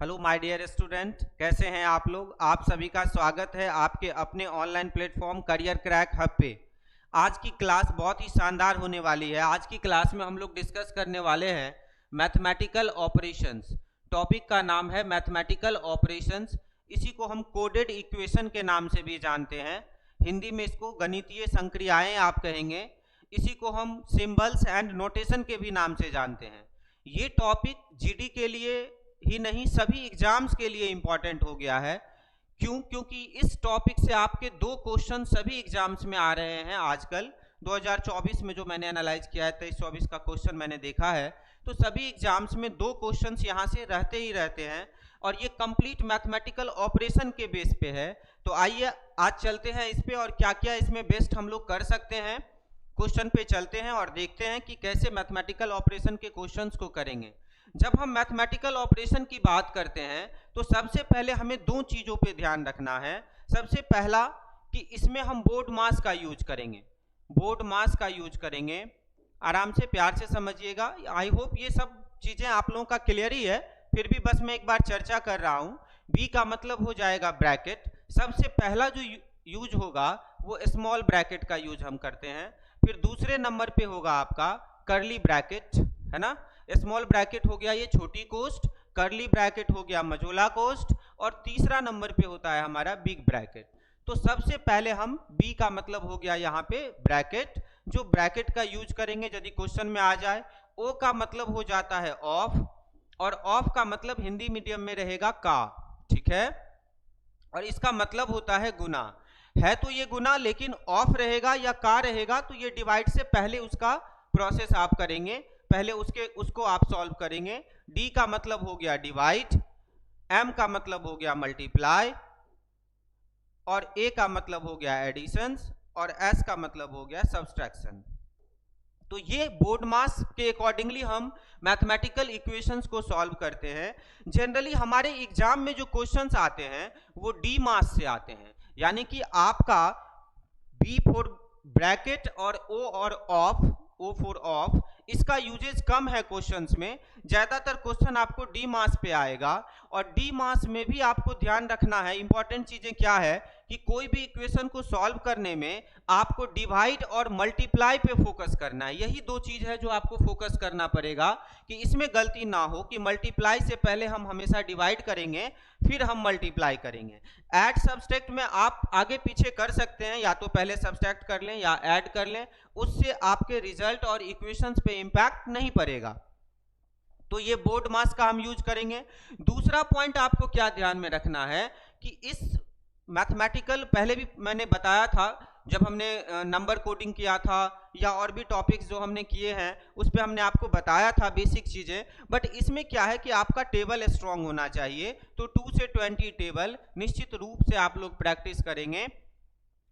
Hello my dear student, कैसे हैं आप लोग। आप सभी का स्वागत है आपके अपने online platform career crack hub पे। आज की क्लास बहुत ही शानदार होने वाली है। आज की क्लास में हम लोग डिस्कस करने वाले हैं मैथमेटिकल ऑपरेशंस। टॉपिक का नाम है मैथमेटिकल ऑपरेशंस। इसी को हम कोडेड इक्वेशन के नाम से भी जानते हैं। हिंदी में इसको गणितीय संक्रियाएं आप कहेंगे। इसी को हम सिंबल्स एंड नोटेशन के भी नाम से जानते हैं। ये टॉपिक जीडी के लिए ही नहीं, सभी एग्जाम्स के लिए इंपॉर्टेंट हो गया है। क्योंकि इस टॉपिक से आपके 2 क्वेश्चन सभी एग्जाम्स में आ रहे हैं। आजकल 2024 में जो मैंने एनालाइज किया है, 23-24 का क्वेश्चन मैंने देखा है, तो सभी एग्जाम्स में 2 क्वेश्चंस यहाँ से रहते ही रहते हैं और ये कंप्लीट मैथमेटिकल ऑपरेशन के बेस पे है। तो आइए आज चलते हैं इस पे और क्या क्या इसमें बेस्ट हम लोग कर सकते हैं। क्वेश्चन पे चलते हैं और देखते हैं कि कैसे मैथमेटिकल ऑपरेशन के क्वेश्चंस को करेंगे। जब हम मैथमेटिकल ऑपरेशन की बात करते हैं तो सबसे पहले हमें 2 चीज़ों पे ध्यान रखना है। सबसे पहला कि इसमें हम बोर्ड मास का यूज करेंगे। बोर्ड मास का यूज करेंगे। आराम से प्यार से समझिएगा। आई होप ये सब चीज़ें आप लोगों का क्लियर ही है, फिर भी बस मैं एक बार चर्चा कर रहा हूँ। बी का मतलब हो जाएगा ब्रैकेट। सबसे पहला जो यूज होगा वो स्मॉल ब्रैकेट का यूज हम करते हैं। फिर दूसरे नंबर पे होगा आपका कर्ली ब्रैकेट, है ना। स्मॉल ब्रैकेट हो गया ये छोटी कोस्ट, कर्ली ब्रैकेट हो गया मझोला कोस्ट, और तीसरा नंबर पे होता है हमारा बिग ब्रैकेट। तो सबसे पहले हम बी का मतलब हो गया यहाँ पे ब्रैकेट, जो ब्रैकेट का यूज करेंगे यदि क्वेश्चन में आ जाए। ओ का मतलब हो जाता है ऑफ, और ऑफ का मतलब हिंदी मीडियम में रहेगा का, ठीक है। और इसका मतलब होता है गुना। है तो ये गुना, लेकिन ऑफ रहेगा या का रहेगा तो ये डिवाइड से पहले उसका प्रोसेस आप करेंगे, पहले उसको आप सॉल्व करेंगे। डी का मतलब हो गया डिवाइड, एम का मतलब हो गया मल्टीप्लाई, और ए का मतलब हो गया एडिशन, और एस का मतलब हो गया सब्सट्रैक्शन। तो ये बोर्ड मास के अकॉर्डिंगली हम मैथमेटिकल इक्वेशंस को सॉल्व करते हैं। जनरली हमारे एग्जाम में जो क्वेश्चंस आते हैं वो डी मास से आते हैं, यानी कि आपका बी फॉर ब्रैकेट और ओ और ऑफ, ओ फॉर ऑफ, इसका यूजेज कम है क्वेश्चंस में। ज्यादातर क्वेश्चन आपको डी मास पे आएगा, और डी मास में भी आपको ध्यान रखना है। इंपॉर्टेंट चीजें क्या है कि कोई भी इक्वेशन को सॉल्व करने में आपको डिवाइड और मल्टीप्लाई पे फोकस करना है। यही 2 चीज है जो आपको फोकस करना पड़ेगा कि इसमें गलती ना हो कि मल्टीप्लाई से पहले हम हमेशा डिवाइड करेंगे फिर हम मल्टीप्लाई करेंगे। ऐड सब्सट्रैक्ट में आप आगे पीछे कर सकते हैं, या तो पहले सब्सट्रैक्ट कर लें या ऐड कर लें, उससे आपके रिजल्ट और इक्वेशंस पे इंपैक्ट नहीं पड़ेगा। तो ये बोर्ड मास का हम यूज करेंगे। दूसरा पॉइंट आपको क्या ध्यान में रखना है कि इस मैथमेटिकल, पहले भी मैंने बताया था जब हमने नंबर कोडिंग किया था या और भी टॉपिक्स जो हमने किए हैं उस पर हमने आपको बताया था बेसिक चीज़ें। बट इसमें क्या है कि आपका टेबल स्ट्रांग होना चाहिए। तो 2 से 20 टेबल निश्चित रूप से आप लोग प्रैक्टिस करेंगे,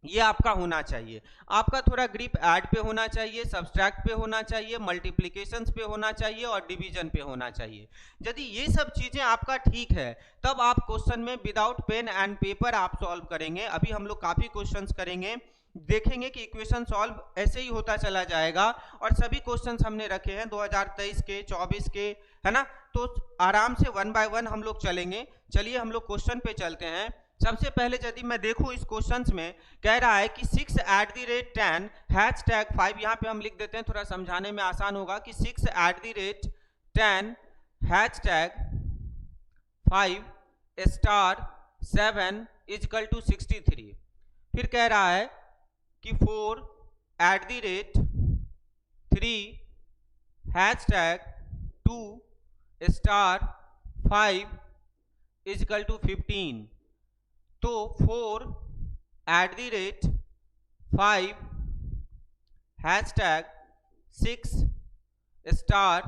ये आपका होना चाहिए। आपका थोड़ा ग्रिप ऐड पे होना चाहिए, सब्सट्रैक्ट पे होना चाहिए, मल्टीप्लिकेशंस पे होना चाहिए और डिवीजन पे होना चाहिए। यदि ये सब चीज़ें आपका ठीक है तब आप क्वेश्चन में विदाउट पेन एंड पेपर आप सॉल्व करेंगे। अभी हम लोग काफ़ी क्वेश्चंस करेंगे, देखेंगे कि इक्वेशन सॉल्व ऐसे ही होता चला जाएगा। और सभी क्वेश्चंस हमने रखे हैं 2023 के, 24 के, है ना। तो आराम से 1 बाय 1 हम लोग चलेंगे। चलिए हम लोग क्वेश्चन पे चलते हैं। सबसे पहले यदि मैं देखूं इस क्वेश्चंस में कह रहा है कि 6 @ 10 #5, यहाँ पे हम लिख देते हैं, थोड़ा समझाने में आसान होगा कि 6 @ 10 #5 *7 = 63। फिर कह रहा है कि 4 @ 3 #2 *5 = 15। तो 4 @ 5 #6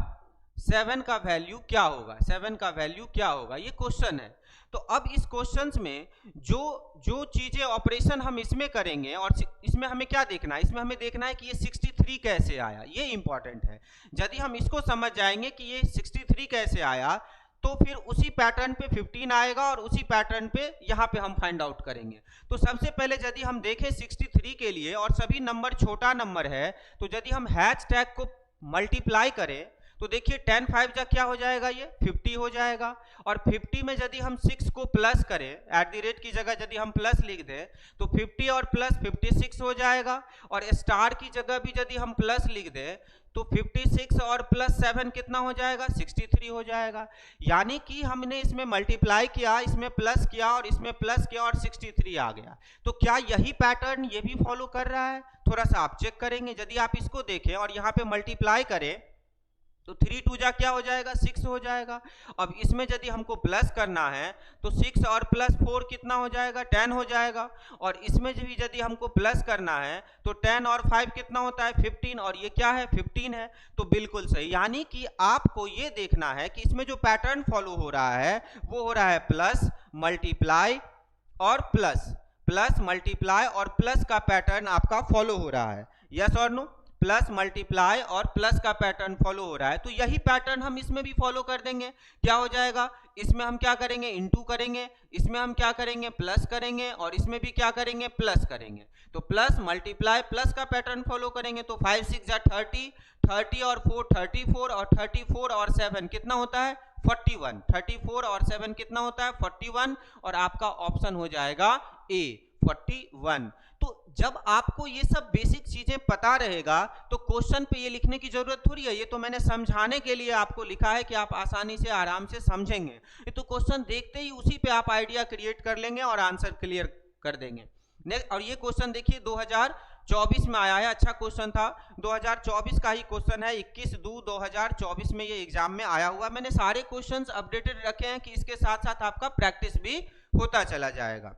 7 का वैल्यू क्या होगा, 7 का वैल्यू क्या होगा, ये क्वेश्चन है। तो अब इस क्वेश्चंस में जो चीजें ऑपरेशन हम इसमें करेंगे, और इसमें हमें क्या देखना है, इसमें हमें देखना है कि ये 63 कैसे आया, ये इंपॉर्टेंट है। यदि हम इसको समझ जाएंगे कि ये 63 कैसे आया तो फिर उसी पैटर्न पे 15 आएगा और उसी पैटर्न पे यहाँ पे हम फाइंड आउट करेंगे। तो सबसे पहले यदि हम देखें 63 के लिए, और सभी नंबर छोटा नंबर है, तो यदि हम हैश टैग को मल्टीप्लाई करें तो देखिए 10 5 जा क्या हो जाएगा, ये 50 हो जाएगा। और 50 में यदि हम 6 को प्लस करें, एट द रेट की जगह यदि हम प्लस लिख दें तो 50 और प्लस 56 हो जाएगा। और स्टार की जगह भी यदि हम प्लस लिख दें तो 56 और प्लस 7 कितना हो जाएगा, 63 हो जाएगा। यानी कि हमने इसमें मल्टीप्लाई किया, इसमें प्लस किया और इसमें प्लस किया और 63 आ गया। तो क्या यही पैटर्न ये भी फॉलो कर रहा है? थोड़ा सा आप चेक करेंगे। यदि आप इसको देखें और यहाँ पे मल्टीप्लाई करें तो 3 2 जा क्या हो जाएगा, 6 हो जाएगा। अब इसमें यदि हमको प्लस करना है तो 6 और प्लस 4 कितना हो जाएगा, 10 हो जाएगा। और इसमें भी यदि हमको प्लस करना है तो 10 और 5 कितना होता है, 15, और ये क्या है, 15 है। तो बिल्कुल सही। यानी कि आपको ये देखना है कि इसमें जो पैटर्न फॉलो हो रहा है वो हो रहा है प्लस मल्टीप्लाई और प्लस, प्लस मल्टीप्लाई और प्लस का पैटर्न आपका फॉलो हो रहा है। यस और नो? प्लस मल्टीप्लाई और प्लस का पैटर्न फॉलो हो रहा है। तो यही पैटर्न हम इसमें भी फॉलो कर देंगे। क्या हो जाएगा, इसमें हम क्या करेंगे, इनटू करेंगे, इसमें हम क्या करेंगे, प्लस करेंगे, और इसमें भी क्या करेंगे, प्लस करेंगे। तो प्लस मल्टीप्लाई प्लस का पैटर्न फॉलो करेंगे। तो 5 6 जा 30, 30 और 4 34, और 34 और 7 कितना होता है, 41। 34 और 7 कितना होता है, 41, और आपका ऑप्शन हो जाएगा ए, 41। तो जब आपको ये सब बेसिक चीजें पता रहेगा तो क्वेश्चन पे ये लिखने की जरूरत थोड़ी है। ये तो मैंने समझाने के लिए आपको लिखा है कि आप आसानी से आराम से समझेंगे। ये तो क्वेश्चन देखते ही उसी पे आप आइडिया क्रिएट कर लेंगे और आंसर क्लियर कर देंगे। नेक्स्ट, और ये क्वेश्चन देखिए 2024 में आया है, अच्छा क्वेश्चन था। 2024 का ही क्वेश्चन है, 21/2/2024 में ये एग्जाम में आया हुआ। मैंने सारे क्वेश्चंस अपडेटेड रखे हैं कि इसके साथ साथ आपका प्रैक्टिस भी होता चला जाएगा।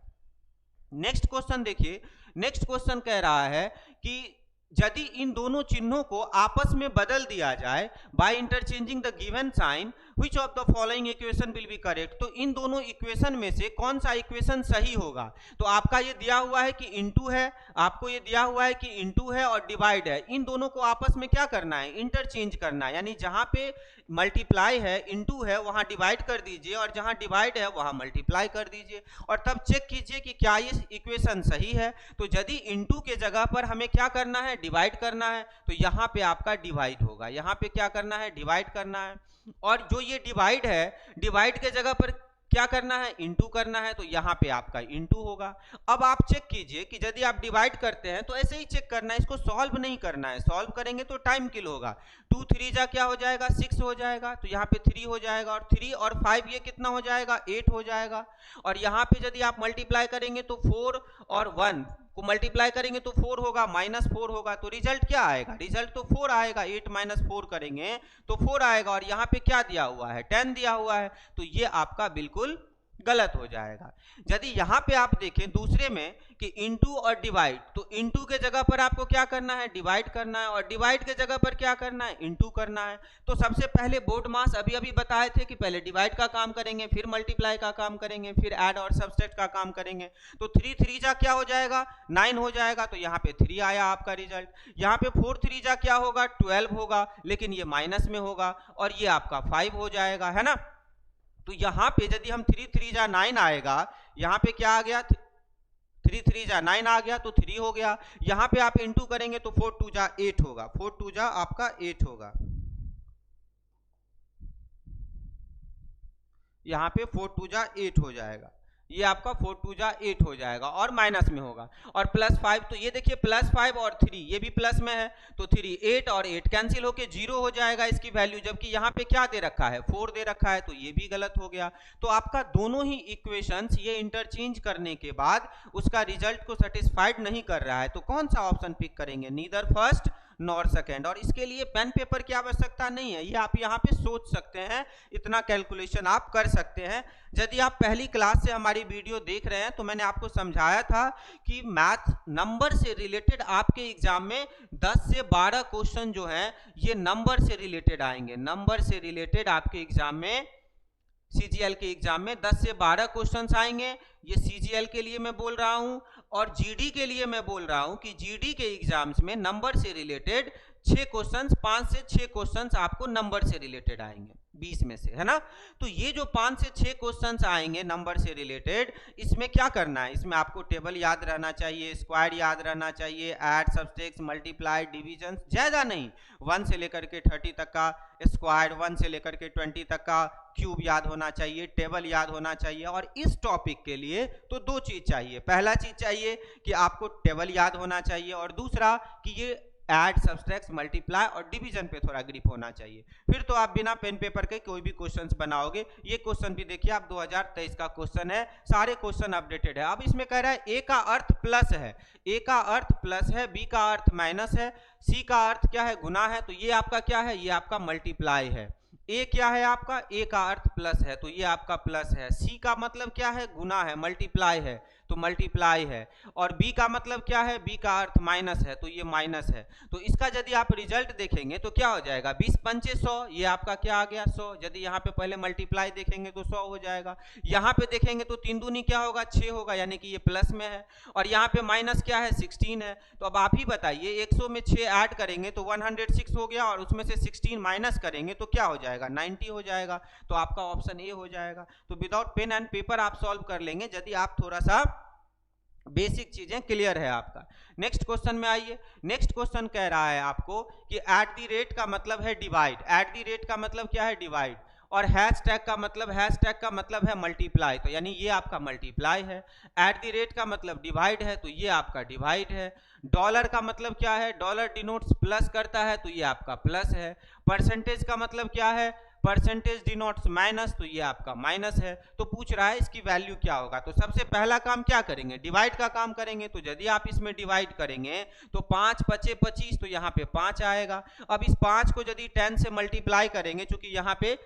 नेक्स्ट क्वेश्चन देखिए। नेक्स्ट क्वेश्चन कह रहा है कि यदि इन दोनों चिन्हों को आपस में बदल दिया जाए by interchanging the given sign, which of the following equation will be correct. तो इन दोनों इक्वेशन में से कौन सा इक्वेशन सही होगा? तो आपका ये दिया हुआ है कि इनटू है, आपको ये दिया हुआ है कि इनटू है और डिवाइड है। इन दोनों को आपस में क्या करना है, इंटरचेंज करना है। यानी जहां पे मल्टीप्लाई है, इनटू है, वहां डिवाइड कर दीजिए, और जहां डिवाइड है वहां मल्टीप्लाई कर दीजिए, और तब चेक कीजिए कि क्या ये इक्वेशन सही है। तो यदि इनटू के जगह पर हमें क्या करना है, डिवाइड करना है, तो यहाँ पे आपका डिवाइड होगा। यहाँ पे क्या करना है, डिवाइड करना है। और जो ये डिवाइड है, डिवाइड के जगह पर क्या करना है, इनटू करना है, तो यहाँ पे आपका इनटू होगा। अब आप चेक कीजिए कि यदि आप डिवाइड करते हैं तो ऐसे ही चेक करना है, इसको सॉल्व नहीं करना है। सॉल्व करेंगे तो टाइम किल होगा। 2 3 जा क्या हो जाएगा, 6 हो जाएगा। तो यहाँ पे 3 हो जाएगा, और 3 और 5 ये कितना हो जाएगा, 8 हो जाएगा। और यहाँ पे यदि आप मल्टीप्लाई करेंगे तो 4 और 1 को मल्टीप्लाई करेंगे तो 4 होगा, -4 होगा। तो रिजल्ट क्या आएगा, रिजल्ट तो 4 आएगा। 8 - 4 करेंगे तो 4 आएगा। और यहाँ पे क्या दिया हुआ है, 10 दिया हुआ है। तो ये आपका बिल्कुल गलत हो जाएगा। यदि यहाँ पे आप देखें दूसरे में कि इनटू और डिवाइड, तो इनटू के जगह पर आपको क्या करना है, डिवाइड करना है, और डिवाइड के जगह पर क्या करना है, इनटू करना है। तो सबसे पहले बोर्ड मास अभी बताए थे कि पहले डिवाइड का काम करेंगे, फिर मल्टीप्लाई का काम करेंगे, फिर ऐड और सबट्रैक्ट का काम करेंगे। तो 3 3 जा क्या हो जाएगा, 9 हो जाएगा। तो यहाँ पे 3 आया आपका रिजल्ट। यहाँ पे 4 3 जा क्या होगा, 12 होगा, लेकिन ये माइनस में होगा, और ये आपका 5 हो जाएगा, है ना। तो यहाँ पे यदि हम 3 3 जा 9 आएगा, यहाँ पे क्या आ गया, 3 3 जा 9 आ गया, तो 3 हो गया। यहाँ पे आप इनटू करेंगे तो 4 2 जा 8 होगा, 4 2 जा आपका 8 होगा। यहाँ पे 4 2 जा 8 हो जाएगा। ये आपका 4 2 जा 8 हो जाएगा, और माइनस में होगा। और +5, तो ये देखिए +5 और 3 ये भी प्लस में है, तो 3 8 और 8 कैंसिल होके 0 हो जाएगा इसकी वैल्यू। जबकि यहाँ पे क्या दे रखा है, 4 दे रखा है, तो ये भी गलत हो गया। तो आपका दोनों ही इक्वेशंस ये इंटरचेंज करने के बाद उसका रिजल्ट को सेटिस्फाइड नहीं कर रहा है। तो कौन सा ऑप्शन पिक करेंगे, नीदर फर्स्ट नॉर सेकेंड। और इसके लिए पेन पेपर की आवश्यकता नहीं है, ये आप यहाँ पे सोच सकते हैं, इतना कैलकुलेशन आप कर सकते हैं। यदि आप पहली क्लास से हमारी वीडियो देख रहे हैं तो मैंने आपको समझाया था कि मैथ नंबर से रिलेटेड आपके एग्जाम में 10 से 12 क्वेश्चन जो हैं ये नंबर से रिलेटेड आएंगे। नंबर से रिलेटेड आपके एग्जाम में, सीजीएल के एग्जाम में 10 से 12 क्वेश्चंस आएंगे। ये सीजीएल के लिए मैं बोल रहा हूं, और जीडी के लिए मैं बोल रहा हूं कि जीडी के एग्जाम्स में नंबर से रिलेटेड 6 क्वेश्चंस, 5 से 6 क्वेश्चंस आपको नंबर से रिलेटेड आएंगे। 20 में से, है ना। तो ये जो 5 से 6 क्वेश्चंस आएंगे नंबर से रिलेटेड, इसमें क्या करना है, इसमें आपको टेबल याद रहना चाहिए, स्क्वायर याद रहना चाहिए, ऐड, सब्सट्रैक्ट, मल्टीप्लाई, डिवीजन, ज्यादा नहीं, 1 से लेकर के 30 तक का स्क्वायर, 1 से लेकर के 20 तक का क्यूब याद होना चाहिए, टेबल याद होना चाहिए। और इस टॉपिक के लिए तो दो चीज चाहिए, पहला चीज चाहिए कि आपको टेबल याद होना चाहिए, और दूसरा कि ये ऐड, सब्सट्रैक्ट, मल्टीप्लाई और डिवीजन पे थोड़ा ग्रिप होना चाहिए। फिर तो आप बिना पेन पेपर के कोई भी क्वेश्चंस बनाओगे। ये क्वेश्चन भी देखिए आप 2023 का क्वेश्चन है, सारे क्वेश्चन अपडेटेड है। अब इसमें कह रहा है ए का अर्थ प्लस है, ए का अर्थ प्लस है, बी का अर्थ माइनस है, सी का अर्थ क्या है, गुना है, तो ये आपका क्या है, ये आपका मल्टीप्लाई है। ए क्या है आपका, ए का अर्थ प्लस है तो ये आपका प्लस है, सी का मतलब क्या है, गुना है, मल्टीप्लाई है तो मल्टीप्लाई है, और बी का मतलब क्या है, बी का अर्थ माइनस है तो ये माइनस है। तो इसका यदि आप रिजल्ट देखेंगे तो क्या हो जाएगा, 20 पंचे 100, ये आपका क्या आ गया 100। यदि यहाँ पे पहले मल्टीप्लाई देखेंगे तो 100 हो जाएगा, यहाँ पे देखेंगे तो 3 दूनी क्या होगा 6 होगा, यानी कि ये प्लस में है, और यहाँ पे माइनस क्या है 16 है। तो अब आप ही बताइए 100 में 6 ऐड करेंगे तो 106 हो गया, और उसमें से 16 माइनस करेंगे तो क्या हो जाएगा 90 हो जाएगा। तो आपका ऑप्शन ए हो जाएगा। तो विदाउट पेन एंड पेपर आप सॉल्व कर लेंगे यदि आप थोड़ा सा बेसिक चीजें क्लियर है आपका। नेक्स्ट क्वेश्चन में आइए। नेक्स्ट क्वेश्चन कह रहा है आपको कि एट द रेट का मतलब है डिवाइड, एट द रेट का मतलब क्या है डिवाइड, और हैशटैग का मतलब है मल्टीप्लाई, तो यानी ये आपका मल्टीप्लाई है। एट द रेट का मतलब डिवाइड है तो ये आपका डिवाइड है। डॉलर का मतलब क्या है, डॉलर डिनोट्स प्लस करता है तो ये आपका प्लस है। परसेंटेज का मतलब क्या है, परसेंटेज डिनोट्स माइनस तो ये आपका माइनस है। तो पूछ रहा है इसकी वैल्यू क्या होगा। तो सबसे पहला काम क्या करेंगे, डिवाइड का काम करेंगे। तो यदि आप इसमें डिवाइड करेंगे तो 5 पचे 25, तो यहाँ पे 5 आएगा। अब इस 5 को यदि 10 से मल्टीप्लाई करेंगे, चूंकि यहाँ पे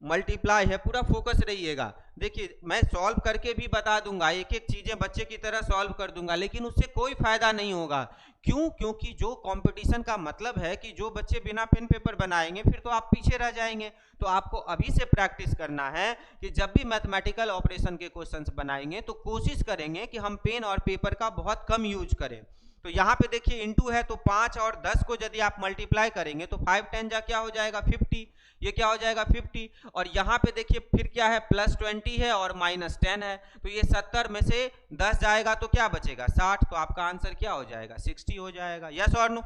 मल्टीप्लाई है, पूरा फोकस रहिएगा। देखिए मैं सॉल्व करके भी बता दूंगा, एक एक चीजें बच्चे की तरह सॉल्व कर दूंगा, लेकिन उससे कोई फायदा नहीं होगा। क्यों, क्योंकि जो कंपटीशन का मतलब है कि जो बच्चे बिना पेन पेपर बनाएंगे फिर तो आप पीछे रह जाएंगे। तो आपको अभी से प्रैक्टिस करना है कि जब भी मैथमेटिकल ऑपरेशन के क्वेश्चंस बनाएंगे तो कोशिश करेंगे कि हम पेन और पेपर का बहुत कम यूज करें। तो यहाँ पे देखिए इनटू है, तो 5 और 10 को यदि आप मल्टीप्लाई करेंगे तो 5 10 जा क्या हो जाएगा 50, ये क्या हो जाएगा 50। और यहाँ पे देखिए फिर क्या है, प्लस 20 है और माइनस 10 है, तो ये 70 में से 10 जाएगा तो क्या बचेगा 60। तो आपका आंसर क्या हो जाएगा 60 हो जाएगा। यस और नो।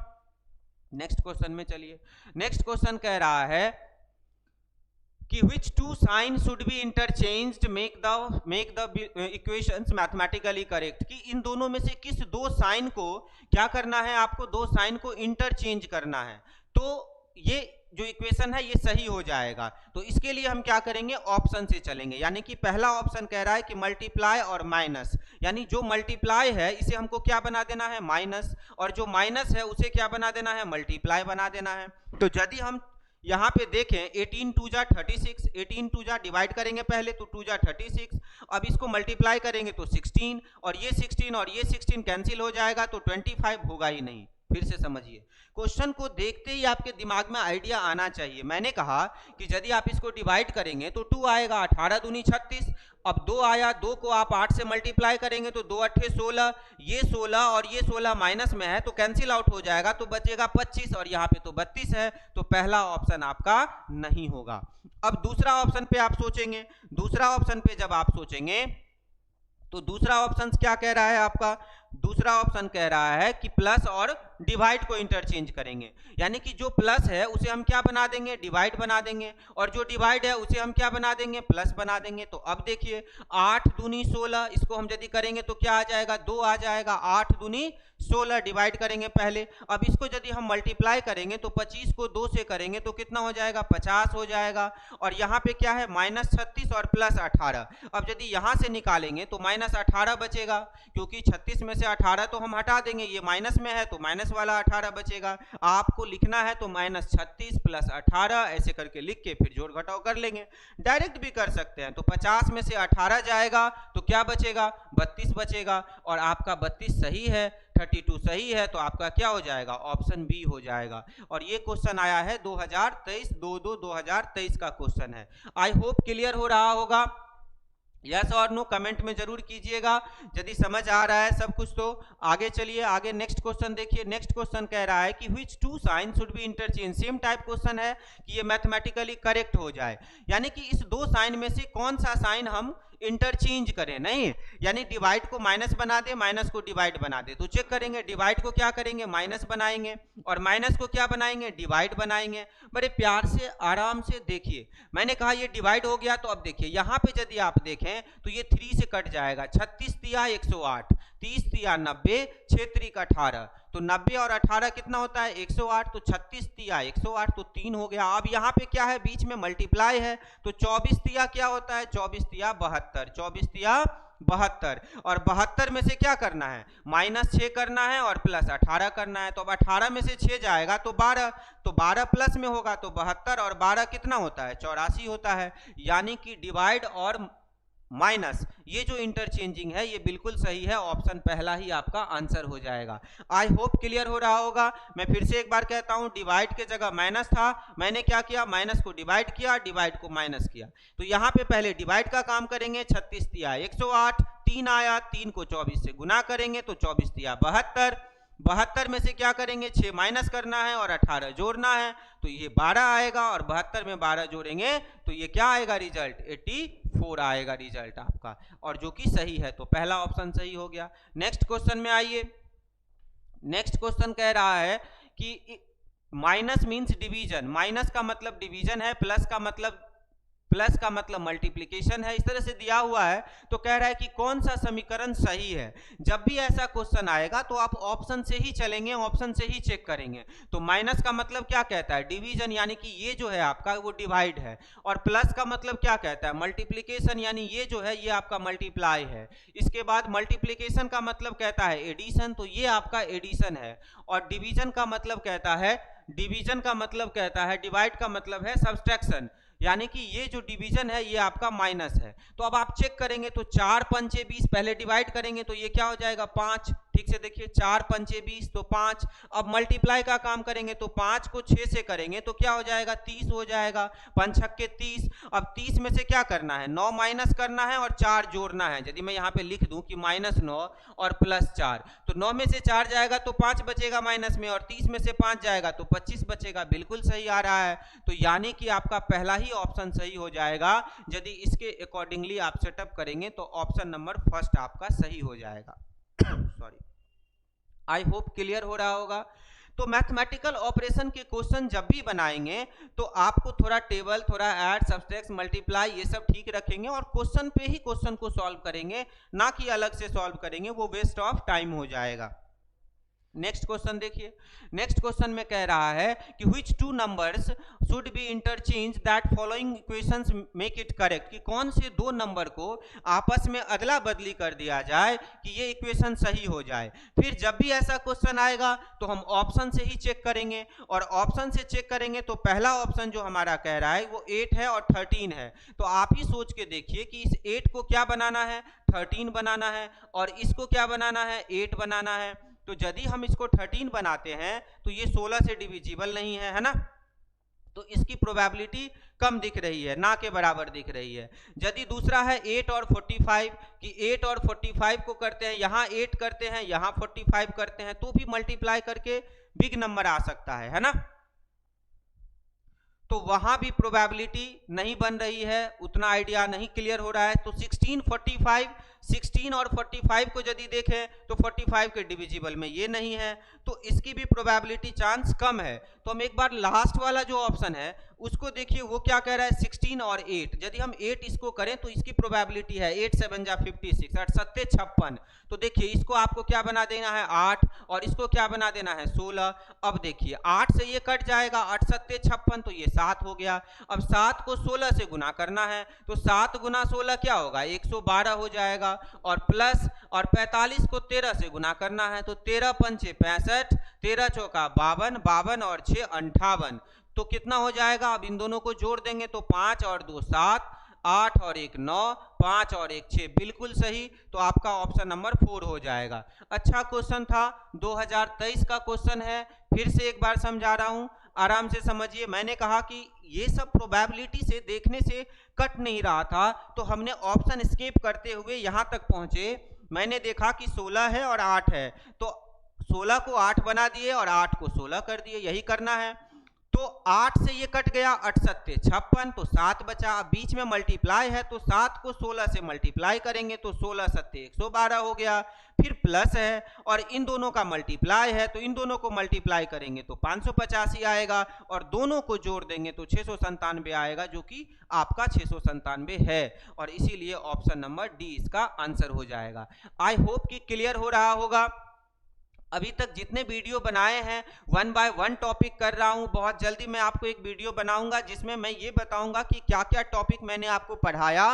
नेक्स्ट क्वेश्चन में चलिए। नेक्स्ट क्वेश्चन कह रहा है कि which two signs should be interchanged make the equations mathematically correct, कि इन दोनों में से किस दो साइन को क्या करना है, आपको दो साइन को इंटरचेंज करना है तो ये जो इक्वेशन है ये सही हो जाएगा। तो इसके लिए हम क्या करेंगे, ऑप्शन से चलेंगे। यानी कि पहला ऑप्शन कह रहा है कि मल्टीप्लाई और माइनस, यानी जो मल्टीप्लाई है इसे हमको क्या बना देना है माइनस, और जो माइनस है उसे क्या बना देना है मल्टीप्लाई बना देना है। तो यदि हम यहाँ पे देखें 18 2 जा 36, 18 2 जा डिवाइड करेंगे पहले तो 2 जा 36, अब इसको मल्टीप्लाई करेंगे तो 16, और ये 16 कैंसिल हो जाएगा तो 25 होगा ही नहीं। फिर से समझिए, क्वेश्चन को देखते ही आपके दिमाग में आइडिया आना चाहिए। मैंने कहा कि यदि आप इसको डिवाइड करेंगे तो 2 आएगा, 18 दूनी 36, अब 2 आया, 2 को आप 8 से मल्टीप्लाई करेंगे तो 2 अट्ठे 16, ये 16 और ये 16 माइनस में है तो कैंसिल आउट हो जाएगा तो बचेगा 25, और यहाँ पे तो 32 है, तो पहला ऑप्शन आपका नहीं होगा। अब दूसरा ऑप्शन पे आप सोचेंगे, दूसरा ऑप्शन पे जब आप सोचेंगे तो दूसरा ऑप्शन क्या कह रहा है आपका, दूसरा ऑप्शन कह रहा है कि प्लस और डिवाइड को इंटरचेंज करेंगे। यानी कि जो प्लस है उसे हम क्या बना देंगे, डिवाइड बना देंगे, और जो डिवाइड है उसे हम क्या बना देंगे, प्लस बना देंगे। तो अब देखिए 8 दूनी 16, इसको हम यदि करेंगे तो क्या आ जाएगा 2 आ जाएगा, 8 दूनी 16 डिवाइड करेंगे पहले। अब इसको यदि हम मल्टीप्लाई करेंगे तो 25 को 2 से करेंगे तो कितना हो जाएगा 50 हो जाएगा, और यहाँ पे क्या है माइनस 36 और प्लस 18। अब यदि यहाँ से निकालेंगे तो माइनस 18 बचेगा, क्योंकि 36 में से 18 तो हम हटा देंगे, ये माइनस में है तो माइनस वाला 18 बचेगा। आपको लिखना है तो माइनस 36 प्लस 18 ऐसे करके लिख के फिर जोड़ घटाव कर लेंगे, डायरेक्ट भी कर सकते हैं। तो 50 में से 18 जाएगा तो क्या बचेगा 32 बचेगा, और आपका 32 सही है, 32 सही है, तो आपका क्या हो जाएगा ऑप्शन बी हो जाएगा। और ये क्वेश्चन आया है 2023 2023 का क्वेश्चन है। आई होप क्लियर हो रहा होगा। यस और नो कमेंट में जरूर कीजिएगा यदि समझ आ रहा है सब कुछ। तो आगे चलिए, आगे नेक्स्ट क्वेश्चन देखिए। नेक्स्ट क्वेश्चन कह रहा है कि which two sign should be interchange. Same type question है कि ये मैथमेटिकली करेक्ट हो जाए, यानी कि इस दो साइन में से कौन सा साइन हम इंटरचेंज करें, नहीं यानी डिवाइड को माइनस बना दे, माइनस को डिवाइड बना दे। तो चेक करेंगे, डिवाइड को क्या करेंगे, माइनस बनाएंगे, और माइनस को क्या बनाएंगे, डिवाइड बनाएंगे। बड़े प्यार से आराम से देखिए, मैंने कहा ये डिवाइड हो गया, तो अब देखिए यहाँ पे यदि आप देखें तो ये 3 से कट जाएगा। 36 तिया 108, 30 तिया 90, 6 त्रिक 18, तो 90 और 18 कितना होता है 108, तो 36 तिया 108, तो 3 हो गया। अब यहाँ पे क्या है, बीच में मल्टीप्लाई है, तो 24 तिया क्या होता है, 24 तिया 72, 24 तिया 72, और 72 में से क्या करना है, -6 करना है और प्लस 18 करना है। तो अब 18 में से 6 जाएगा तो 12, तो 12 प्लस में होगा तो 72, और 12 कितना होता है 84 होता है। यानी कि डिवाइड और माइनस ये जो इंटरचेंजिंग है ये बिल्कुल सही है, ऑप्शन पहला ही आपका आंसर हो जाएगा। आई होप क्लियर हो रहा होगा। मैं फिर से एक बार कहता हूं, डिवाइड के जगह माइनस था, मैंने क्या किया, माइनस को डिवाइड किया, डिवाइड को माइनस किया। तो यहां पे पहले डिवाइड का काम करेंगे, 36 तिया 108, 3 आया, 3 को 24 से गुना करेंगे तो 24 तिया 72, 72 में से क्या करेंगे, 6 माइनस करना है और 18 जोड़ना है, तो ये 12 आएगा, और 72 में 12 जोड़ेंगे तो ये क्या आएगा रिजल्ट, 84 आएगा रिजल्ट आपका, और जो कि सही है। तो पहला ऑप्शन सही हो गया। नेक्स्ट क्वेश्चन में आइए। नेक्स्ट क्वेश्चन कह रहा है कि माइनस मीन्स डिवीजन, माइनस का मतलब डिवीजन है, प्लस का मतलब मल्टीप्लिकेशन है, इस तरह से दिया हुआ है। तो कह रहा है कि कौन सा समीकरण सही है। जब भी ऐसा क्वेश्चन आएगा तो आप ऑप्शन से ही चलेंगे, ऑप्शन से ही चेक करेंगे। तो माइनस का मतलब क्या कहता है, डिवीजन, यानी कि ये जो है आपका वो डिवाइड है, और प्लस का मतलब क्या कहता है, मल्टीप्लिकेशन, यानी ये जो है ये आपका मल्टीप्लाई है। इसके बाद मल्टीप्लिकेशन का मतलब कहता है एडिशन, तो ये आपका एडिशन है। और डिवीजन का मतलब कहता है डिवाइड का मतलब है सब्सट्रैक्शन, यानी कि ये जो डिवीजन है ये आपका माइनस है। तो अब आप चेक करेंगे तो 4 पंचे 20, पहले डिवाइड करेंगे तो ये क्या हो जाएगा 5, ठीक से देखिए 4 पंचे 20 तो 5। अब मल्टीप्लाई का काम करेंगे तो 5 को 6 से करेंगे तो क्या हो जाएगा 30 हो जाएगा, 5 छक्के 30। अब 30 में से क्या करना है, 9 माइनस करना है और 4 जोड़ना है। यदि मैं यहाँ पे लिख दूं कि -9 और +4, तो 9 में से 4 जाएगा तो 5 बचेगा माइनस में, और 30 में से 5 जाएगा तो 25 बचेगा। बिल्कुल सही आ रहा है। तो यानी कि आपका पहला ही ऑप्शन सही हो जाएगा। यदि इसके अकॉर्डिंगली आप सेटअप करेंगे तो ऑप्शन नंबर फर्स्ट आपका सही हो जाएगा। सॉरी, आई होप क्लियर हो रहा होगा। तो मैथमेटिकल ऑपरेशन के क्वेश्चन जब भी बनाएंगे तो आपको थोड़ा टेबल, थोड़ा ऐड, सब्सट्रैक्ट, मल्टीप्लाई ये सब ठीक रखेंगे, और क्वेश्चन पे ही क्वेश्चन को सॉल्व करेंगे, ना कि अलग से सॉल्व करेंगे, वो वेस्ट ऑफ टाइम हो जाएगा। नेक्स्ट क्वेश्चन देखिए। नेक्स्ट क्वेश्चन में कह रहा है कि which two numbers should be interchange that following equations make it correct, कि कौन से दो नंबर को आपस में अदला बदली कर दिया जाए कि ये इक्वेशन सही हो जाए। फिर जब भी ऐसा क्वेश्चन आएगा तो हम ऑप्शन से ही चेक करेंगे, और ऑप्शन से चेक करेंगे तो पहला ऑप्शन जो हमारा कह रहा है वो 8 है और 13 है। तो आप ही सोच के देखिए कि इस 8 को क्या बनाना है, 13 बनाना है, और इसको क्या बनाना है, 8 बनाना है। तो यदि हम इसको 13 बनाते हैं तो ये 16 से डिविजिबल नहीं है, है ना, तो इसकी प्रोबेबिलिटी कम दिख रही है, ना के बराबर दिख रही है। यदि दूसरा है 8 और 45, कि 8 और 45 को करते हैं, यहाँ 8 करते हैं, यहाँ 45 करते हैं, तो भी मल्टीप्लाई करके बिग नंबर आ सकता है ना, तो वहां भी प्रोबेबिलिटी नहीं बन रही है, उतना आइडिया नहीं क्लियर हो रहा है। तो 16, 45, 16 और 45 को यदि देखें तो 45 के डिविजिबल में ये नहीं है, तो इसकी भी प्रोबेबिलिटी चांस कम है। तो हम एक बार लास्ट वाला जो ऑप्शन है उसको देखिए, वो क्या कह रहा है 16 और 8। यदि हम 8 इसको करें तो इसकी प्रोबेबिलिटी है 8 7 जा 56, 8 7 56। तो देखिए इसको आपको क्या बना देना है 8, और इसको क्या बना देना है 16। अब देखिए 8 से ये कट जाएगा, 8 7 56, तो ये 7 हो गया। अब 7 को 16 से गुना करना है, तो 7 गुना 16 क्या होगा 112 हो जाएगा, और प्लस और 45 को 13 से गुना करना है, तो 13 पंचे 65, 13 चौका 52, 52 और 6 58, तो कितना हो जाएगा। अब इन दोनों को जोड़ देंगे तो 5 और 2 7, 8 और 1 9, 5 और 1 6, बिल्कुल सही। तो आपका ऑप्शन नंबर 4 हो जाएगा। अच्छा क्वेश्चन था, 2023 का क्वेश्चन है, फिर से एक बार समझा रहा हूं, आराम से समझिए। मैंने कहा कि ये सब प्रोबेबिलिटी से देखने से कट नहीं रहा था, तो हमने ऑप्शन स्किप करते हुए यहाँ तक पहुँचे। मैंने देखा कि 16 है और 8 है, तो 16 को 8 बना दिए और 8 को 16 कर दिए, यही करना है। तो 8 से ये कट गया, 8 सत्ते 56, तो 7 बचा। अब बीच में मल्टीप्लाई है तो 7 को 16 से मल्टीप्लाई करेंगे तो 16 सत्ते 112 हो गया। फिर प्लस है और इन दोनों का मल्टीप्लाई है तो इन दोनों को मल्टीप्लाई करेंगे तो 585 आएगा और दोनों को जोड़ देंगे तो 697 आएगा, जो कि आपका 697 है। और इसीलिए ऑप्शन नंबर डी इसका आंसर हो जाएगा। आई होप कि क्लियर हो रहा होगा। अभी तक जितने वीडियो बनाए हैं 1 बाय 1 टॉपिक कर रहा हूं। बहुत जल्दी मैं आपको एक वीडियो बनाऊंगा जिसमें मैं ये बताऊंगा कि क्या क्या टॉपिक मैंने आपको पढ़ाया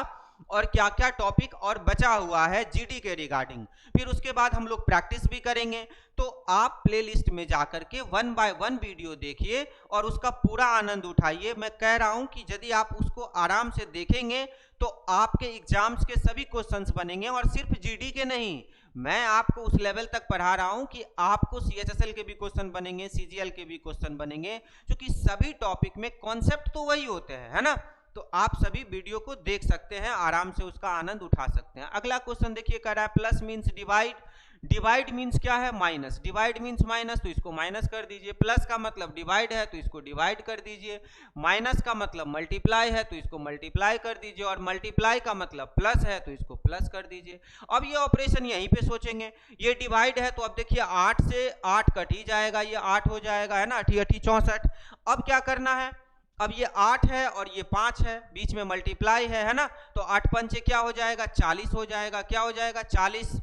और क्या क्या टॉपिक और बचा हुआ है जीडी के रिगार्डिंग। फिर उसके बाद हम लोग प्रैक्टिस भी करेंगे। तो आप प्लेलिस्ट में जाकर के 1 बाय 1 वीडियो देखिए और उसका पूरा आनंद उठाइए। मैं कह रहा हूं कि यदि आप उसको आराम से देखेंगे तो आपके एग्जाम्स के सभी क्वेश्चंस बनेंगे, और सिर्फ जीडी के नहीं, मैं आपको उस लेवल तक पढ़ा रहा हूं कि आपको सीएचएसएल के भी क्वेश्चन बनेंगे, सीजीएल के भी क्वेश्चन बनेंगे, क्योंकि सभी टॉपिक में कॉन्सेप्ट तो वही होते हैं, है ना। तो आप सभी वीडियो को देख सकते हैं, आराम से उसका आनंद उठा सकते हैं। अगला क्वेश्चन देखिए, कह रहा है plus means divide. Divide means क्या है? माइनस। डिवाइड मीन्स माइनस, तो इसको माइनस कर दीजिए। प्लस का मतलब डिवाइड है तो इसको डिवाइड कर दीजिए। माइनस का मतलब मल्टीप्लाई है तो इसको मल्टीप्लाई कर दीजिए, और मल्टीप्लाई का मतलब प्लस है तो इसको प्लस कर दीजिए। अब ये ऑपरेशन यहीं पे सोचेंगे। ये डिवाइड है तो अब देखिए 8 से 8 कट ही जाएगा, ये 8 हो जाएगा, है ना, 8 8 64। अब क्या करना है? अब ये 8 है और ये 5 है, बीच में मल्टीप्लाई है ना, तो 8 पंचे क्या हो जाएगा? 40 हो जाएगा। क्या हो जाएगा? 40।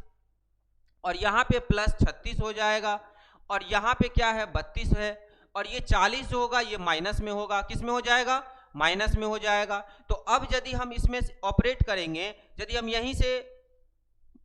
और यहाँ पे प्लस 36 हो जाएगा, और यहाँ पे क्या है? 32 है। और ये 40 होगा, ये माइनस में होगा। किस में हो जाएगा? माइनस में हो जाएगा। तो अब यदि हम इसमें ऑपरेट करेंगे, यदि हम यहीं से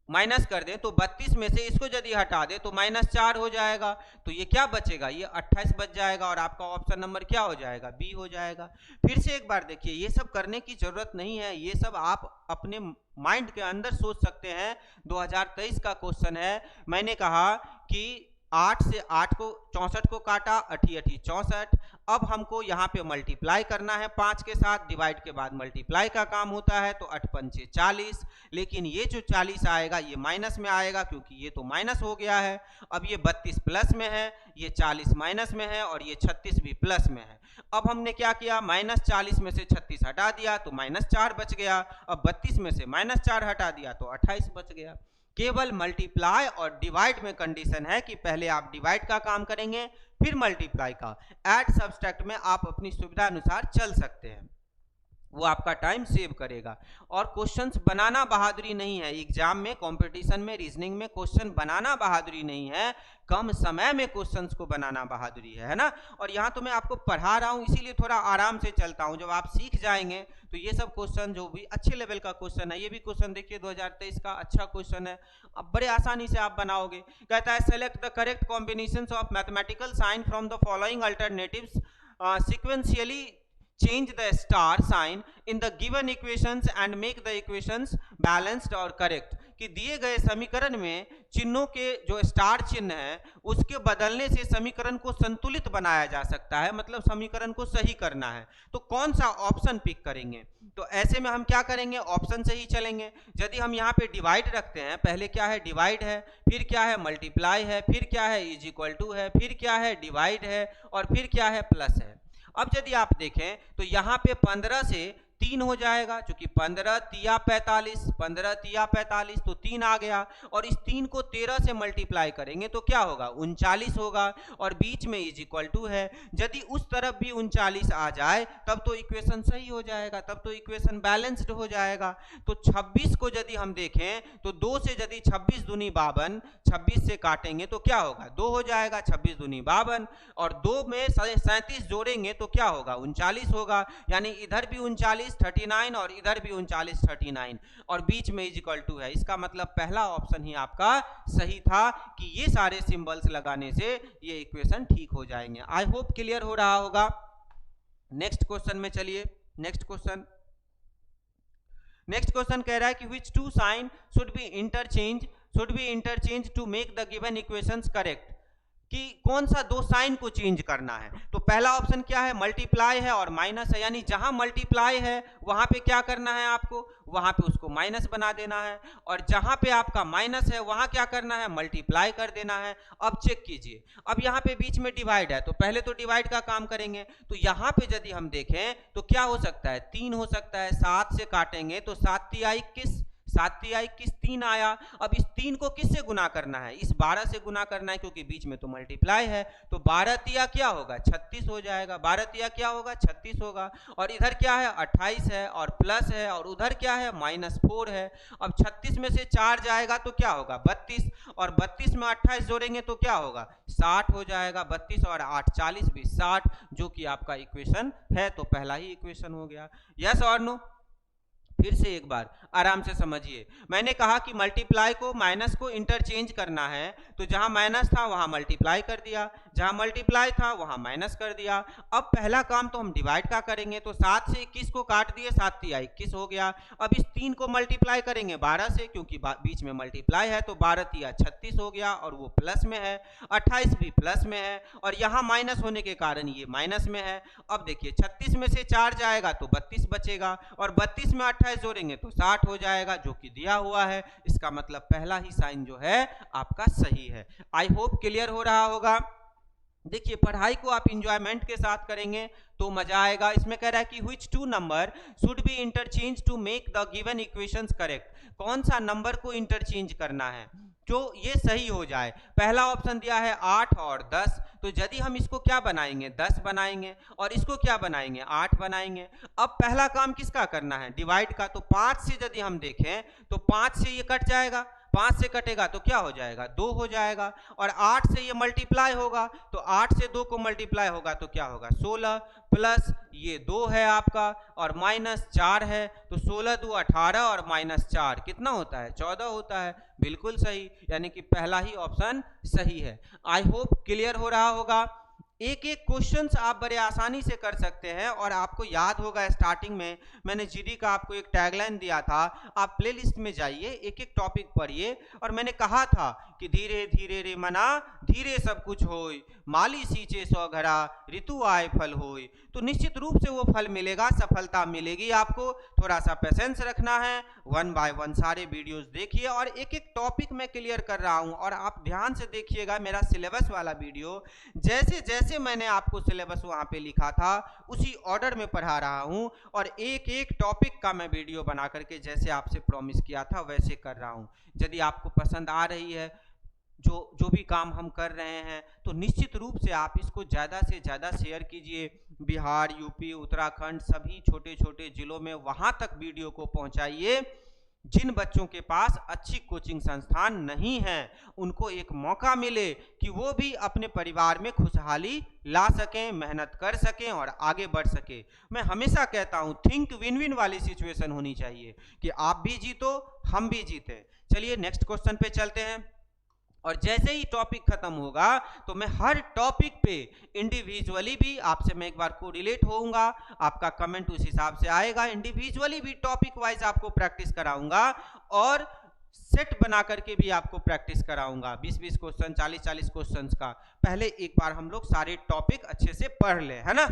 माइनस कर दें तो 32 में से इसको यदि हटा दें तो -4 हो जाएगा। तो ये क्या बचेगा? ये 28 बच जाएगा, और आपका ऑप्शन नंबर क्या हो जाएगा? बी हो जाएगा। फिर से एक बार देखिए, ये सब करने की जरूरत नहीं है, ये सब आप अपने माइंड के अंदर सोच सकते हैं। 2023 का क्वेश्चन है। मैंने कहा कि 8 से 8 को 64 को काटा, 8 8 64। अब हमको यहाँ पे मल्टीप्लाई करना है 5 के साथ, डिवाइड के बाद मल्टीप्लाई का काम होता है, तो 8 पंचे 40। लेकिन ये जो 40 आएगा ये माइनस में आएगा, क्योंकि ये तो माइनस हो गया है। अब ये 32 प्लस में है, ये 40 माइनस में है, और ये 36 भी प्लस में है। अब हमने क्या किया? -40 में से 36 हटा दिया तो -4 बच गया। अब 32 में से -4 हटा दिया तो 28 बच गया। केवल मल्टीप्लाई और डिवाइड में कंडीशन है कि पहले आप डिवाइड का काम करेंगे फिर मल्टीप्लाई का। ऐड सब्सट्रैक्ट में आप अपनी सुविधा अनुसार चल सकते हैं, वो आपका टाइम सेव करेगा। और क्वेश्चंस बनाना बहादुरी नहीं है। एग्जाम में, कंपटीशन में, रीजनिंग में क्वेश्चन बनाना बहादुरी नहीं है, कम समय में क्वेश्चंस को बनाना बहादुरी है ना। और यहाँ तो मैं आपको पढ़ा रहा हूँ, इसीलिए थोड़ा आराम से चलता हूँ। जब आप सीख जाएंगे तो ये सब क्वेश्चन जो भी अच्छे लेवल का क्वेश्चन है, ये भी क्वेश्चन देखिए 2023 का अच्छा क्वेश्चन है, अब बड़े आसानी से आप बनाओगे। कहता है select the correct combinations of mathematical sign from the following alternatives sequentially change the star sign in the given equations and make the equations balanced और correct। कि दिए गए समीकरण में चिन्हों के जो स्टार चिन्ह है उसके बदलने से समीकरण को संतुलित बनाया जा सकता है, मतलब समीकरण को सही करना है। तो कौन सा ऑप्शन पिक करेंगे? तो ऐसे में हम क्या करेंगे? ऑप्शन से ही चलेंगे। यदि हम यहाँ पे डिवाइड रखते हैं, पहले क्या है? डिवाइड है, फिर क्या है? मल्टीप्लाई है, फिर क्या है? इज इक्वल टू है, फिर क्या है? डिवाइड है, और फिर क्या है? प्लस है। अब यदि आप देखें तो यहाँ पे 15 से 3 हो जाएगा, क्योंकि 15 तिया 45, 15 तिया 45, तो 3 आ गया। और इस 3 को 13 से मल्टीप्लाई करेंगे तो क्या होगा? 39 होगा, और बीच में इज इक्वल टू है। यदि उस तरफ भी 39 आ जाए तब तो इक्वेशन सही हो जाएगा, तब तो इक्वेशन बैलेंस्ड हो जाएगा। तो 26 को यदि हम देखें तो 2 से यदि 26 दूनी 52, 26 से काटेंगे तो क्या होगा? 2 हो जाएगा, 26 दूनी 52, और 2 में 37 जोड़ेंगे तो क्या होगा? 39 होगा। यानी इधर भी 39 39 और इधर भी 39 39, और बीच में इज इक्वल टू है। इसका मतलब पहला ऑप्शन ही आपका सही था कि ये सारे सिंबल्स लगाने से ये इक्वेशन ठीक हो जाएंगे। आई होप क्लियर हो रहा होगा। नेक्स्ट क्वेश्चन में चलिए। नेक्स्ट क्वेश्चन कह रहा है कि which two sign should be interchanged to make the given equations correct। कि कौन सा दो साइन को चेंज करना है। तो पहला ऑप्शन क्या है, मल्टीप्लाई है और माइनस है, यानी जहां मल्टीप्लाई है वहां पे क्या करना है आपको, वहां पे उसको माइनस बना देना है, और जहां पे आपका माइनस है वहां क्या करना है, मल्टीप्लाई कर देना है। अब चेक कीजिए, अब यहाँ पे बीच में डिवाइड है, तो पहले तो डिवाइड का काम करेंगे। तो यहाँ पे यदि हम देखें तो क्या हो सकता है, 3 हो सकता है, 7 से काटेंगे तो 7 तिया 21, 7 तिया 21 3 आया। अब इस 3 को किससे गुना करना है, इस 12 से गुना करना है, क्योंकि बीच में तो मल्टीप्लाई है। तो 12 तिया क्या होगा, 36 हो जाएगा, 12 तिया क्या होगा, 36 होगा। और इधर क्या है, 28 है और प्लस है, और उधर क्या है, -4 है। अब 36 में से 4 जाएगा तो क्या होगा, 32, और 32 में 28 जोड़ेंगे तो क्या होगा, 60 हो जाएगा। 32 और 8 40 भी 60, जो कि आपका इक्वेशन है। तो पहला ही इक्वेशन हो गया। यस और नो, फिर से एक बार आराम से समझिए। मैंने कहा कि मल्टीप्लाई को माइनस को इंटरचेंज करना है, तो जहां माइनस था वहां मल्टीप्लाई कर दिया, जहां मल्टीप्लाई था वहां माइनस कर दिया। अब पहला काम तो हम डिवाइड का करेंगे, तो 7 से 21 को काट दिए, 7 तिया 21 हो गया। अब इस 3 को मल्टीप्लाई करेंगे 12 से, क्योंकि बीच में मल्टीप्लाई है, तो 12 तिया 36 हो गया, और वो प्लस में है। 28 भी प्लस में है, और यहाँ माइनस होने के कारण ये माइनस में है। अब देखिए 36 में से 4 जाएगा तो 32 बचेगा, और 32 में 28 जोड़ेंगे तो 60 हो जाएगा, जो कि दिया हुआ है। इसका मतलब पहला ही साइन जो है आपका सही है। आई होप क्लियर हो रहा होगा। देखिए, पढ़ाई को आप इंजॉयमेंट के साथ करेंगे तो मजा आएगा। इसमें कह रहा है कि which two number should be interchanged to make the given equations correct, कौन सा नंबर को इंटरचेंज करना है जो ये सही हो जाए। पहला ऑप्शन दिया है 8 और 10, तो यदि हम इसको क्या बनाएंगे, 10 बनाएंगे, और इसको क्या बनाएंगे, 8 बनाएंगे। अब पहला काम किसका करना है, डिवाइड का। तो 5 से यदि हम देखें तो 5 से ये कट जाएगा, 5 से कटेगा तो क्या हो जाएगा, 2 हो जाएगा। और 8 से ये मल्टीप्लाई होगा, तो 8 से 2 को मल्टीप्लाई होगा तो क्या होगा, 16, प्लस ये 2 है आपका, और माइनस 4 है, तो 16 2 18, और माइनस 4 कितना होता है, 14 होता है। बिल्कुल सही, यानी कि पहला ही ऑप्शन सही है। आई होप क्लियर हो रहा होगा। एक एक क्वेश्चंस आप बड़े आसानी से कर सकते हैं, और आपको याद होगा स्टार्टिंग में मैंने जीडी का आपको एक टैगलाइन दिया था, आप प्लेलिस्ट में जाइए, एक एक टॉपिक पढ़िए, और मैंने कहा था कि धीरे धीरे रे मना धीरे सब कुछ होय, माली सींचे सौ घरा ऋतु आए फल होय। तो निश्चित रूप से वो फल मिलेगा, सफलता मिलेगी आपको। थोड़ा सा पेशेंस रखना है, 1 बाय 1 सारे वीडियोस देखिए, और एक एक टॉपिक मैं क्लियर कर रहा हूं। और आप ध्यान से देखिएगा मेरा सिलेबस वाला वीडियो, जैसे जैसे मैंने आपको सिलेबस वहां पे लिखा था उसी ऑर्डर में पढ़ा रहा हूं, और एक एक टॉपिक का मैं वीडियो बना करके जैसे आपसे प्रॉमिस किया था वैसे कर रहा हूं। यदि आपको पसंद आ रही है जो भी काम हम कर रहे हैं, तो निश्चित रूप से आप इसको ज़्यादा से ज़्यादा शेयर कीजिए। बिहार, यूपी, उत्तराखंड सभी छोटे छोटे जिलों में वहाँ तक वीडियो को पहुँचाइए। जिन बच्चों के पास अच्छी कोचिंग संस्थान नहीं है, उनको एक मौका मिले कि वो भी अपने परिवार में खुशहाली ला सकें, मेहनत कर सकें और आगे बढ़ सके। मैं हमेशा कहता हूँ थिंक विन विन वाली सिचुएशन होनी चाहिए कि आप भी जीतो, हम भी जीते। चलिए नेक्स्ट क्वेश्चन पे चलते हैं। और जैसे ही टॉपिक खत्म होगा तो मैं हर टॉपिक पे इंडिविजुअली भी आपसे मैं एक बार कोरिलेट होऊंगा, आपका कमेंट उस हिसाब से आएगा। इंडिविजुअली भी टॉपिक वाइज आपको प्रैक्टिस कराऊंगा, और सेट बना करके भी आपको प्रैक्टिस कराऊंगा। 20-20 क्वेश्चन, 40-40 क्वेश्चंस का। पहले एक बार हम लोग सारे टॉपिक अच्छे से पढ़ ले, है ना।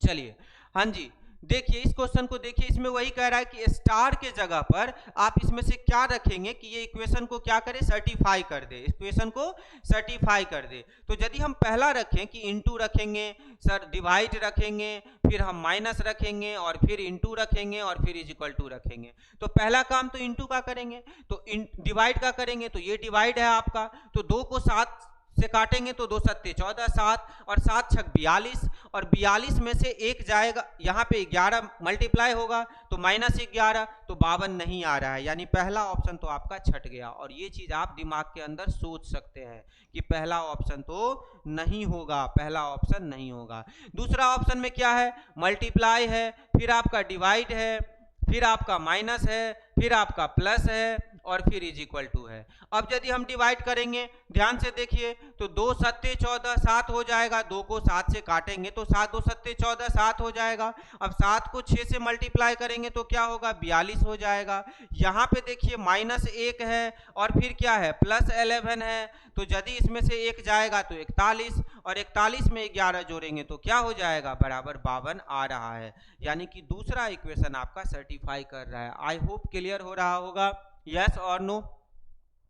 चलिए, हाँ जी, देखिए इस क्वेश्चन को देखिए, इसमें वही कह रहा है कि स्टार के जगह पर आप इसमें से क्या रखेंगे कि ये इक्वेशन को क्या करे, सर्टिफाई कर दे, इक्वेशन को सर्टिफाई कर दे। तो यदि हम पहला रखें कि इनटू रखेंगे, सर डिवाइड रखेंगे, फिर हम माइनस रखेंगे, और फिर इनटू रखेंगे, और फिर इज इक्वल टू रखेंगे। तो पहला काम तो इनटू का करेंगे, तो डिवाइड का करेंगे, तो ये डिवाइड है आपका, तो 2 को 7 से काटेंगे तो 2 सत्ते 14, 7 और 7 छक 42, और 42 में से 1 जाएगा, यहाँ पे 11 मल्टीप्लाई होगा तो -11, तो 52 नहीं आ रहा है, यानी पहला ऑप्शन तो आपका छट गया। और ये चीज आप दिमाग के अंदर सोच सकते हैं कि पहला ऑप्शन तो नहीं होगा, पहला ऑप्शन नहीं होगा। दूसरा ऑप्शन में क्या है, मल्टीप्लाई है, फिर आपका डिवाइड है, फिर आपका माइनस है, फिर आपका प्लस है, और फिर इज इक्वल टू है। अब यदि हम डिवाइड करेंगे, ध्यान से देखिए, तो 2 सत्ते 14 7 हो जाएगा, 2 को 7 से काटेंगे तो 7 2 सत्ते 14 7 हो जाएगा। अब 7 को 6 से मल्टीप्लाई करेंगे तो क्या होगा, 42 हो जाएगा। यहाँ पे देखिए -1 है और फिर क्या है, +11 है, तो यदि इसमें से 1 जाएगा तो 41, और 41 में 11 जोड़ेंगे तो क्या हो जाएगा, बराबर 52 आ रहा है। यानी कि दूसरा इक्वेशन आपका सर्टिफाई कर रहा है। आई होप क्लियर हो रहा होगा, यस और नो।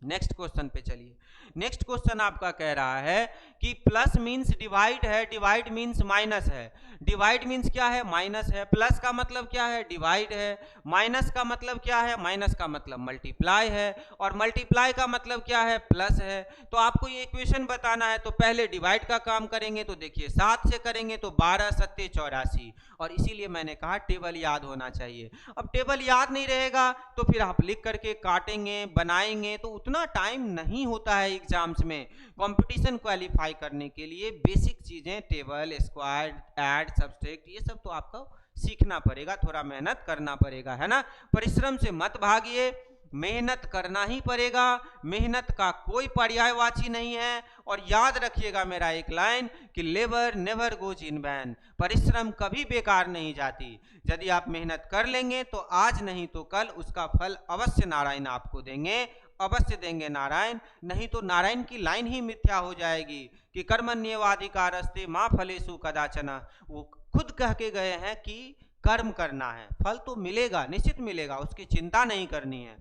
नेक्स्ट क्वेश्चन पे चलिए। नेक्स्ट क्वेश्चन आपका कह रहा है कि प्लस मीन्स डिवाइड है, डिवाइड मीन्स माइनस है। डिवाइड मीन्स क्या है, माइनस है। प्लस का मतलब क्या है, डिवाइड है। माइनस का मतलब क्या है, माइनस का मतलब मल्टीप्लाई है, और मल्टीप्लाई का मतलब क्या है, प्लस है। तो आपको ये इक्वेशन बताना है, तो पहले डिवाइड का काम करेंगे, तो देखिए 7 से करेंगे तो 12 सत्ते 84, और इसीलिए मैंने कहा टेबल याद होना चाहिए। अब टेबल याद नहीं रहेगा तो फिर आप लिख करके काटेंगे, बनाएंगे, तो उतना टाइम नहीं होता है एग्जाम्स में। कंपटीशन क्वालिफाई करने के लिए बेसिक चीजें, टेबल, स्क्वायर, ऐड, सब्सट्रैक्ट, ये सब तो आपको सीखना पड़ेगा, थोड़ा मेहनत करना पड़ेगा, है ना। परिश्रम से मत भागिए, मेहनत करना ही पड़ेगा, मेहनत का कोई पर्यायवाची नहीं है। और याद रखिएगा मेरा एक लाइन कि labour never goes in vain, परिश्रम कभी बेकार नहीं जाती। यदि आप मेहनत कर लेंगे तो आज नहीं तो कल उसका फल अवश्य नारायण आपको देंगे, अवश्य देंगे नारायण। नहीं तो नारायण की लाइन ही मिथ्या हो जाएगी कि कर्मण्येवाधिकारस्ते मा फलेषु कदाचन। वो खुद कह के गए हैं कि कर्म करना है, फल तो मिलेगा, निश्चित मिलेगा, उसकी चिंता नहीं करनी है।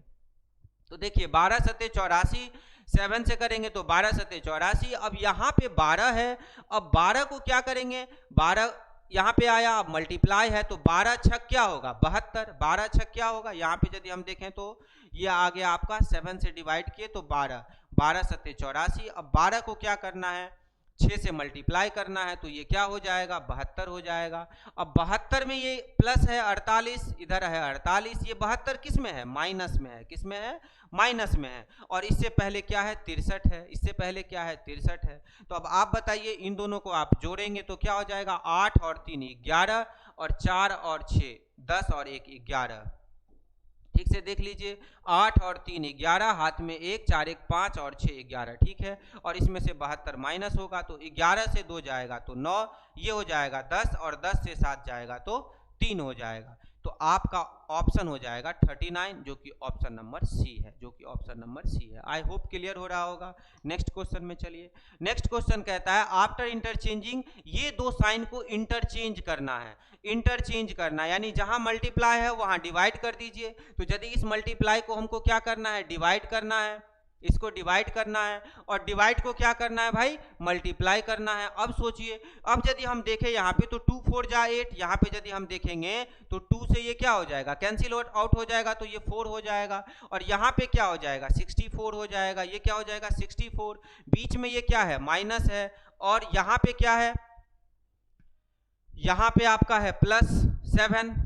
तो देखिए 12 सत्ते 84, 7 से करेंगे तो 12 सत्ते 84। अब यहाँ पे 12 है, अब 12 को क्या करेंगे, 12 यहाँ पे आया, अब मल्टीप्लाई है, तो 12 छक क्या होगा, 72। 12 छक क्या होगा, यहाँ पे यदि हम देखें तो ये आ गया आपका 7 से डिवाइड किए तो 12, 12 सत्ते 84। अब 12 को क्या करना है, 6 से मल्टीप्लाई करना है, तो ये क्या हो जाएगा, 72 हो जाएगा। अब 72 में ये प्लस है 48, इधर है 48, ये 72 किस में है, माइनस में है। किस में है, माइनस में है। और इससे पहले क्या है, 63 है, इससे पहले क्या है, 63 है। तो अब आप बताइए, इन दोनों को आप जोड़ेंगे तो क्या हो जाएगा, 8 और 3 11, और 4 और 6 10, और 1 11। ठीक से देख लीजिए, 8 और 3 11, हाथ में 1, 4 1 5, और 6 11, ठीक है। और इसमें से 72 माइनस होगा तो 11 से 2 जाएगा तो 9, ये हो जाएगा 10, और 10 से 7 जाएगा तो 3 हो जाएगा। तो आपका ऑप्शन हो जाएगा 39, जो कि ऑप्शन नंबर सी है, जो कि ऑप्शन नंबर सी है। आई होप क्लियर हो रहा होगा। नेक्स्ट क्वेश्चन में चलिए। नेक्स्ट क्वेश्चन कहता है आफ्टर इंटरचेंजिंग, ये दो साइन को इंटरचेंज करना है। इंटरचेंज करना यानी जहां मल्टीप्लाई है वहां डिवाइड कर दीजिए। तो यदि इस मल्टीप्लाई को हमको क्या करना है, डिवाइड करना है, इसको डिवाइड करना है, और डिवाइड को क्या करना है भाई, मल्टीप्लाई करना है। अब सोचिए, अब यदि हम देखें यहाँ पे तो 2 4 जा 8, यहाँ पे यदि हम देखेंगे तो 2 से ये क्या हो जाएगा, कैंसिल आउट हो जाएगा, तो ये 4 हो जाएगा। और यहाँ पे क्या हो जाएगा, 64 हो जाएगा। ये क्या हो जाएगा, 64। बीच में ये क्या है, माइनस है, और यहाँ पे क्या है, यहाँ पे आपका है +7,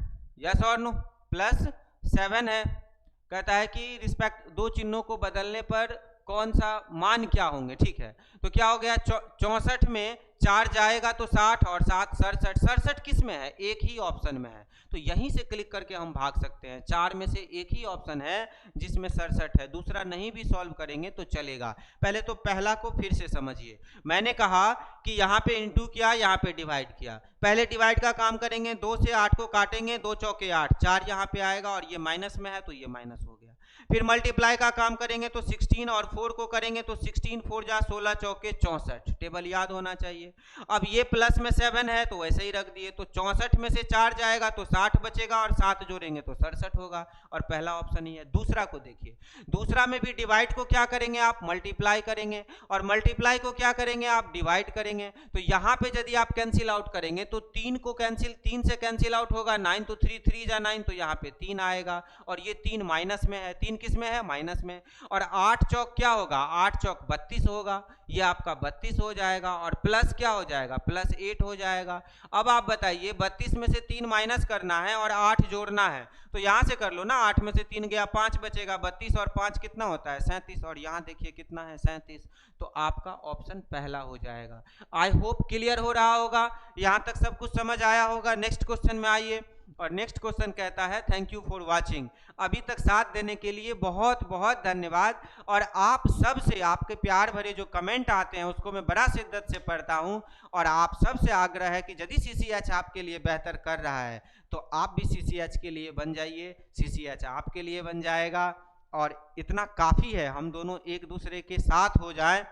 यस और नो, +7 है। कहता है कि रिस्पेक्ट दो चिन्हों को बदलने पर कौन सा मान क्या होंगे, ठीक है। तो क्या हो गया, 64 में 4 जाएगा तो 60, और 7 67। 67 किस में है, एक ही ऑप्शन में है, तो यहीं से क्लिक करके हम भाग सकते हैं। 4 में से एक ही ऑप्शन है जिसमें 67 है, दूसरा नहीं भी सॉल्व करेंगे तो चलेगा। पहले तो पहला को फिर से समझिए। मैंने कहा कि यहाँ पे इंटू किया, यहाँ पे डिवाइड किया। पहले डिवाइड का काम करेंगे, 2 से 8 को काटेंगे, 2 चौके 8, 4 यहाँ पे आएगा, और ये माइनस में है तो ये माइनस हो गया। फिर मल्टीप्लाई का काम करेंगे तो 16 और 4 को करेंगे तो 16 4 जा 16 चौके 64। टेबल याद होना चाहिए। अब ये प्लस में 7 है तो वैसे ही रख दिए, तो 64 में से 4 जाएगा तो 60 बचेगा, और 7 जोड़ेंगे तो 67 होगा, और पहला ऑप्शन ही है। दूसरा को देखिए, दूसरा में भी डिवाइड को क्या करेंगे आप, मल्टीप्लाई करेंगे, और मल्टीप्लाई को क्या करेंगे आप, डिवाइड करेंगे। तो यहाँ पे यदि आप कैंसिल आउट करेंगे तो 3 को कैंसिल, 3 से कैंसिल आउट होगा, 9 तो 3 3 जा 9, तो यहाँ पे 3 आएगा, और ये 3 माइनस में है, 3 किस में है, माइनस में। और 8 चौक क्या होगा, 8 चौक 32 होगा, ये आपका 32 हो जाएगा, और प्लस क्या हो जाएगा, +8 हो जाएगा। अब आप बताइए, 32 में से 3 माइनस करना है और 8 जोड़ना है, तो यहां से कर लो ना, 8 में से 3 गया, 5 बचेगा, 32 और 5 कितना होता है, 37, और यहां देखिए कितना है, 37। तो आपका ऑप्शन पहला हो जाएगा। आई होप क्लियर हो रहा होगा, यहां तक सब कुछ समझ आया होगा। नेक्स्ट क्वेश्चन में आइए। और नेक्स्ट क्वेश्चन कहता है थैंक यू फॉर वाचिंग। अभी तक साथ देने के लिए बहुत बहुत धन्यवाद। और आप सब से आपके प्यार भरे जो कमेंट आते हैं उसको मैं बड़ा शिद्दत से पढ़ता हूं, और आप सब से आग्रह है कि यदि CCH आपके लिए बेहतर कर रहा है तो आप भी CCH के लिए बन जाइए, CCH आपके लिए बन जाएगा। और इतना काफ़ी है, हम दोनों एक दूसरे के साथ हो जाएं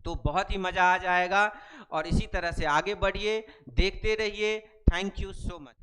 तो बहुत ही मज़ा आ जाएगा। और इसी तरह से आगे बढ़िए, देखते रहिए। Thank you so much.